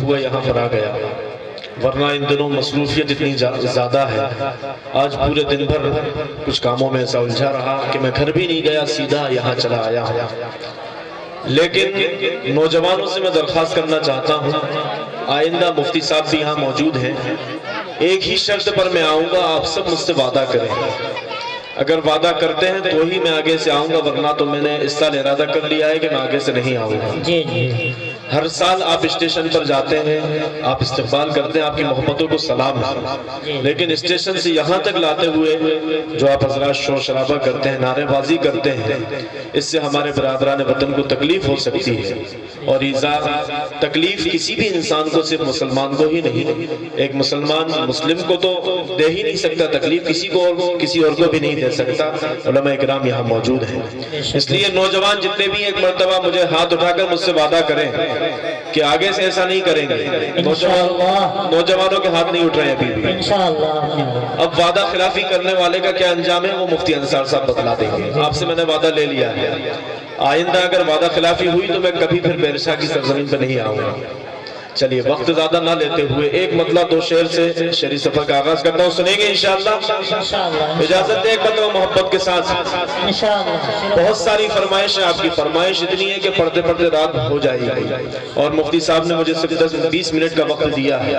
ہوا یہاں پر آ گیا، ورنہ ان دنوں مصروفیت اتنی زیادہ ہے، آج پورے دن بھر کچھ کاموں میں ایسا الجھا رہا کہ میں گھر بھی نہیں گیا، سیدھا یہاں چلا آیا ہوں۔ لیکن نوجوانوں سے میں درخواست کرنا چاہتا ہوں، آئندہ مفتی صاحب بھی یہاں موجود ہیں، ایک ہی شرط پر میں آؤں گا، آپ سب مجھ سے وعدہ کریں، اگر وعدہ کرتے ہیں تو ہی میں آگے سے آؤں گا، ورنہ تو میں نے اس سال ارادہ کر لیا ہے کہ میں آگے سے نہیں آؤں گا۔ جی جی ہر سال آپ اسٹیشن پر جاتے ہیں، آپ استقبال کرتے ہیں، آپ کی محبتوں کو سلام ہے، لیکن اسٹیشن سے یہاں تک لاتے ہوئے جو آپ حضرات شور شرابہ کرتے ہیں، نعرے بازی کرتے ہیں، اس سے ہمارے برادران وطن کو تکلیف ہو سکتی ہے، اور ایذا تکلیف کسی بھی انسان کو، صرف مسلمان کو ہی نہیں، ایک مسلمان مسلم کو تو دے ہی نہیں سکتا تکلیف، کسی اور کو بھی نہیں دے سکتا۔ علماء اکرام یہاں موجود ہیں، اس لیے نوجوان جتنے بھی ایک مرتبہ مجھے ہاتھ اٹھا کر مجھ سے وعدہ کریں کہ آگے سے ایسا نہیں کریں گے۔ نوجوانوں کے ہاتھ نہیں اٹھ رہے ابھی بھی۔ اب وعدہ خلافی کرنے والے کا کیا انجام ہے وہ مفتی انصار صاحب بتلا دیں گے، آپ سے میں نے وعدہ لے لیا ہے، آئندہ اگر وعدہ خلافی ہوئی تو میں کبھی پھر بحر شاہ کی سرزمین پہ نہیں آؤں گا۔ چلیے وقت زیادہ نہ لیتے ہوئے ایک مطلع دو شعر سے شعری سفر کا آغاز کرتا ہوں، سنیں گے انشاءاللہ؟ اجازت دے ایک مطلع محبت کے ساتھ۔ بہت ساری فرمائش ہے، آپ کی فرمائش اتنی ہے کہ پڑھتے پڑھتے رات ہو جائے گی، اور مفتی صاحب نے مجھے صرف 10-20 منٹ کا وقت دیا ہے۔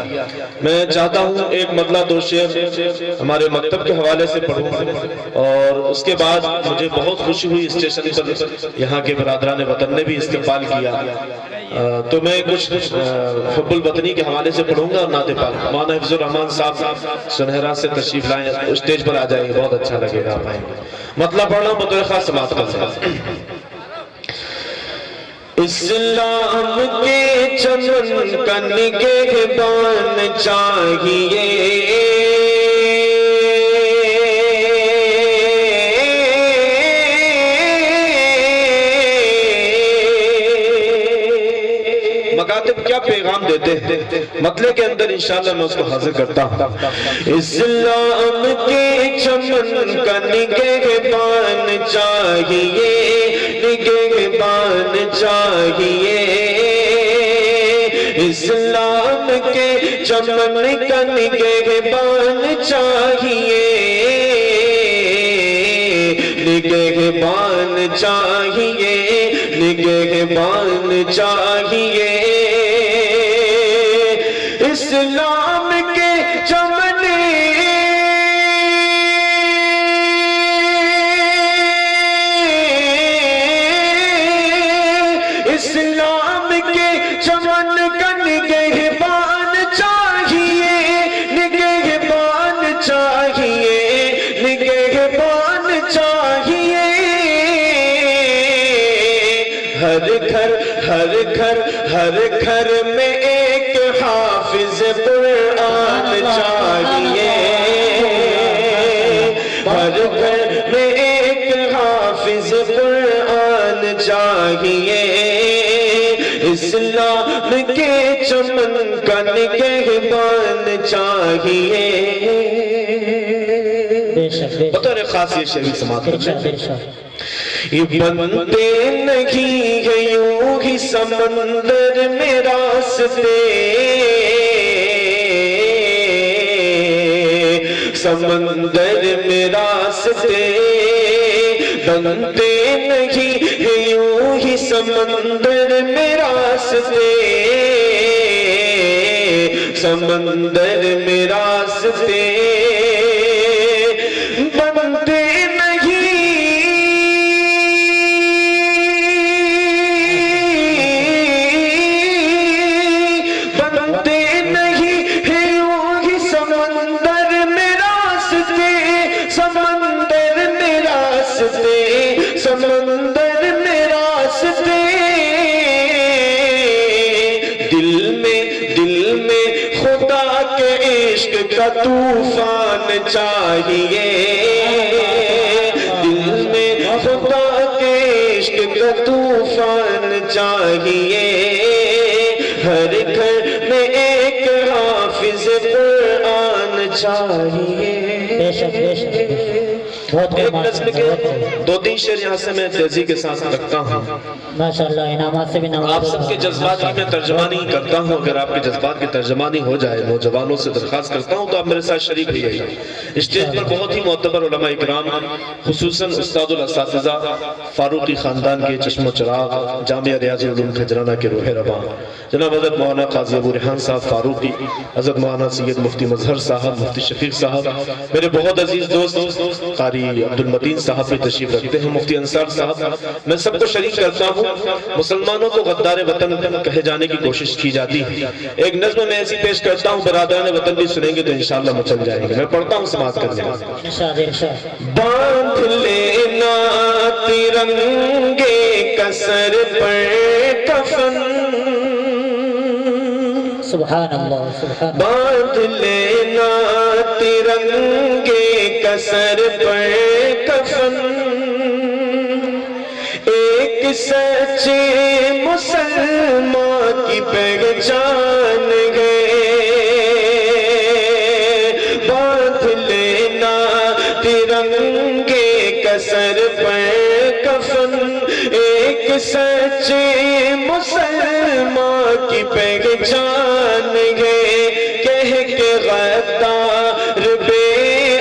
میں چاہتا ہوں ایک مطلع دو شعر ہمارے مکتب کے حوالے سے پڑھوں، اور اس کے بعد مجھے بہت خوشی ہوئی، اسٹیشن پر یہاں کے برادران وطن نے بھی استقبال کیا، تو میں کچھ حب الوطنی کے حوالے سے پڑھوں گا اور نعت پاک۔ مولانا حفظ الرحمان صاحب سنہرا سے تشریف لائیں، اسٹیج پر آ جائیں، بہت اچھا لگے گا آپ آئیں گے۔ مطلب پڑھ رہا ہوں، بطور خاص سماعت کریں۔ اسلام کے چمن کا نگہبان چاہیے، مکاتب کیا پیغام دیتے ہیں، مطلع کے اندر انشاءاللہ میں اس کو حاضر کرتا ہوں۔ اسلام کے چمن کا نگہبان چاہیے، نگہبان چاہیے، اسلام کے چمن کا نگہبان چاہیے، نگہبان چاہیے، نگہبان چاہیے، اسلام کے چمن اسلام کے چمن کا نگہبان چاہیے، نگہبان چاہیے، نگہبان چاہیے، ہر گھر میں ایک حافظ قرآن چاہیے، ہر گھر میں ایک حافظ قرآن چاہیے، اسلام کے چمن کا نگہبان چاہیے۔ بطور خاص یہ شعری سماعت کریں۔ یہ بنتے نہیں ہے یوں ہی سمندر میں راستے، سمندر میں راستے، بنتے نہیں ہے یوں ہی سمندر میں راستے، سمندر میں راستے، بنتے سمندر میں راستے، دل میں خدا کے عشق کا طوفان چاہیے، دل میں خدا کے عشق کا طوفان چاہیے، ہر گھر میں ایک حافظ قرآن چاہیے۔ ایک نظم کے 2-3 شعر یہاں سے میں تیزی کے ساتھ رکھتا ہوں. ماشاءاللہ انعامات سے بھی نوازا. آپ سب کے جذبات کی میں ترجمانی کرتا ہوں. اگر آپ کے جذبات کی ترجمانی ہو جائے نوجوانوں سے درخواست کرتا ہوں تو آپ میرے ساتھ شریک ہوئیے. اسٹیج پر بہت ہی معتبر علماء اکرام خصوصاً استاد الاساتذہ فاروقی خاندان کے چشم و چراغ جامعہ ریاض العلوم کھجرانہ کے روح رواں جناب حضرت مولانا قاضی ابو ریحان صاحب فاروقی، حضرت مولانا سید مفتی مظہر صاحب، مفتی شفیق صاحب، میرے بہت عزیز دوست قاری عبدالمتین صاحب بھی تشریف رکھتے ہیں، مفتی انصار صاحب. میں سب کو شریک کرتا ہوں. مسلمانوں کو غدار وطن کہے جانے کی کوشش کی جاتی ہے. ایک نظم میں ایسی پیش کرتا ہوں، برادران وطن بھی سنیں گے تو انشاءاللہ مچل جائیں گے. میں پڑھتا ہوں، سماعت کرنے. باندھ لینا ترنگے کسر پر کفن، سبحان اللہ سبحان اللہ. باندھ لینا ترنگے کسر پر کفن، ایک سچے مسلمان کی پہچان ہے. باندھ لینا ترنگے کسر پر کفن، ایک سچے مسلمان کی پہچان ہے. کہہ کے غدار بے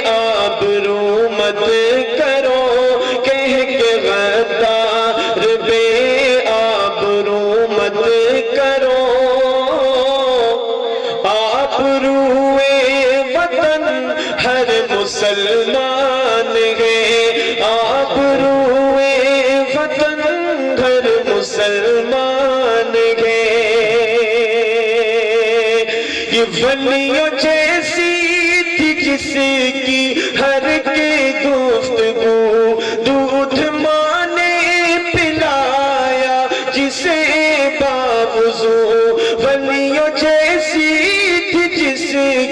آبرو مت کرو، کہہ کے غدار بے آبرو مت کرو. آبروئے وطن ہر مسلمان ہے، آبروئے وطن ہر مسلمان ہے. یہ ولیوں جیسی تھی جس کی ہر کے گفتگو دودھ ماں نے پلایا جسے باوضو. ولیوں جیسی تھی جس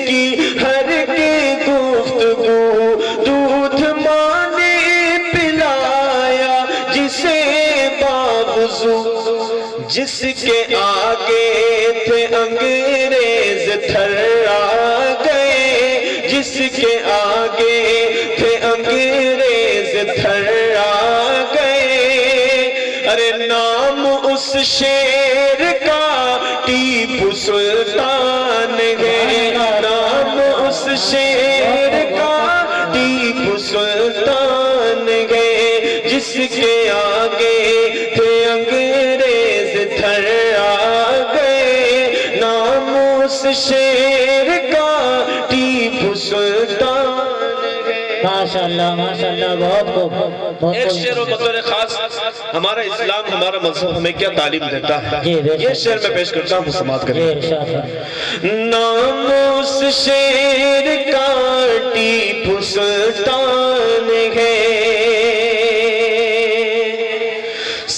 کی ہر کے گفتگو دودھ ماں نے پلایا جسے باوضو. جس کے آگے تھے انگریز تھرا گئے، جس کے آگے تھے انگریز تھرا گئے. ارے نام اس شیر کا ٹیپو سلطان ہے، نام اس شیر کا ٹیپو سلطان ہے. جس کے آگے تھے انگریز تھرا گئے، نام اس شیر کا ٹیپو سلطان ہے. ماشاءاللہ ماشاءاللہ. بہت خوب. ایک شعر و بطور خاص ہمارا اسلام ہمارا مذہب ہمیں کیا تعلیم دیتا ہے، یہ شعر میں پیش کرتا ہوں، سماعت کریں. نام اس شیر کا ٹیپو سلطان ہے،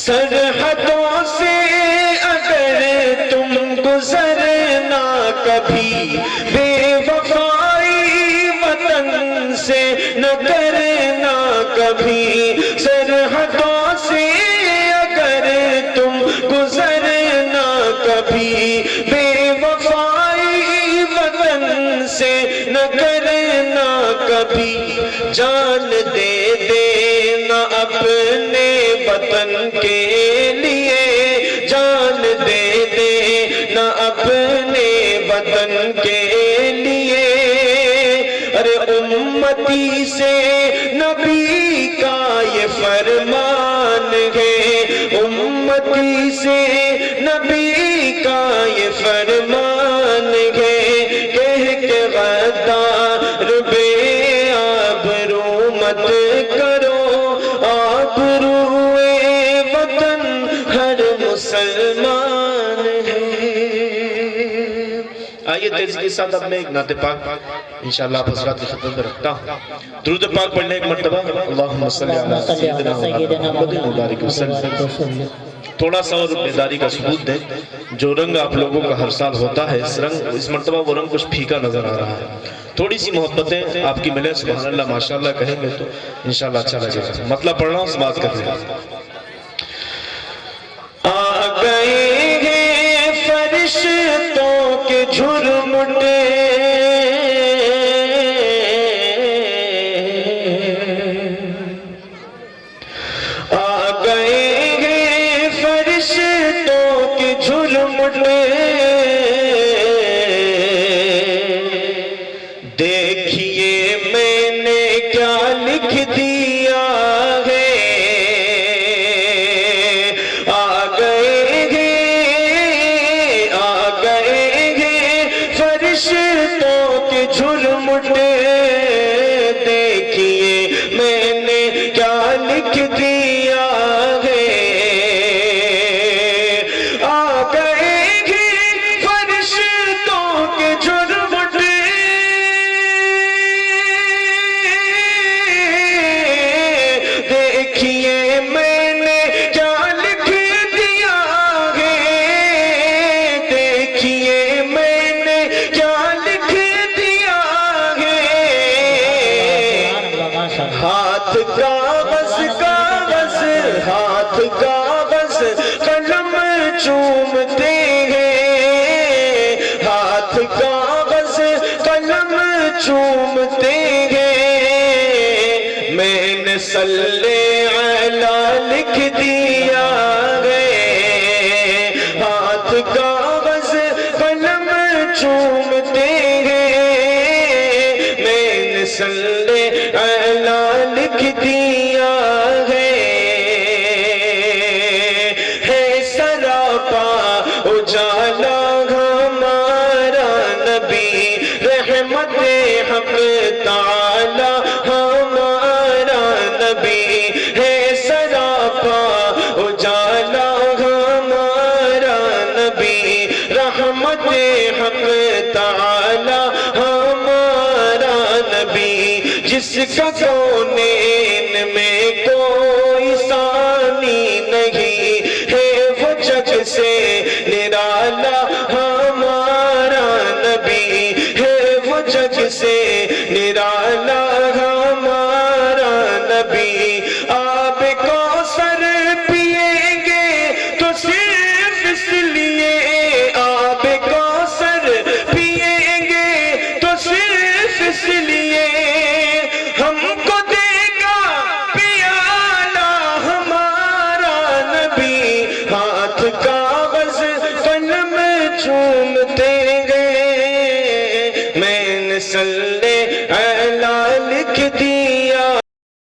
سرحدوں سے اگر تم گزرنا کبھی، بے وفائی وطن سے نہ کرنا کبھی. سرحدوں سے اگر تم گزرنا کبھی، بے وفائی وطن سے نہ کرنا کبھی. جان دے دینا اپنے وطن کے لیے، جان دے دینا اپنے وطن کے لیے. ارے امتی سے نبی کا یہ فرمان ہے، امتی سے نبی کا یہ فرمان ہے. کہہ کے غدار بے آبرو مت کرو، آبروئے وطن ہر مسلمان ہے. آئیے تیزی کے ساتھ اب میں ایک نعت پاک انشاءاللہ آپ حضرات کی خدمت میں رکھتا ہوں. درود پاک پڑھنے ایک مرتبہ اللہم صلی علی سیدنا محمد مبارک وسلم. تھوڑا سا اور بیداری کا ثبوت دیں. جو رنگ آپ لوگوں کا ہر سال ہوتا ہے اس مرتبہ وہ رنگ کچھ پھیکا نظر آ رہا ہے. تھوڑی سی محبتیں آپ کی ملیں سبحان اللہ ماشاءاللہ کہیں گے تو انشاءاللہ اچھا لگے گا. مطلب پڑھ رہا ہوں، سماعت کر لیں. آ گئے ہیں فرشتوں کے جھرمٹے، اٹھے دیکھیے میں نے کیا لکھ دیا ہے آ گئے ہیں فرشتوں کے جھرمٹے دیکھیے میں نے کیا لکھ دیا ہے دیکھیے میں نے کیا لکھ دیا ہے ہاتھ کاغذ کاغذ ہاتھ کاغذ قلم چومتے ہیں ہاتھ کاغذ قلم چومتے ہیں میں نے صلی علی لکھ دیا ہے ہاتھ کاغذ قلم چومتے ہیں میں نے صلی علی لکھ دیا ہے سراپا اجالا ہمارا نبی رحمت حق تعالی ہمارا نبی ہے سراپا اجالا ہمارا نبی رحمت حق تعالی ہمارا نبی جس کا کونین میں کوئی ثانی نہیں ہے وہ جگ سے نرالا ہمارا نبی ہے وہ جگ سے نرالا ہمارا نبی آب کوثر پیئیں گے تو صرف اس لیے آب کوثر پیئیں گے تو صرف اس لیے ہم کو دے گا پیالہ ہمارا نبی ہاتھ کاغذ قلم چومتے گئے میں نے صلی علی لکھ دی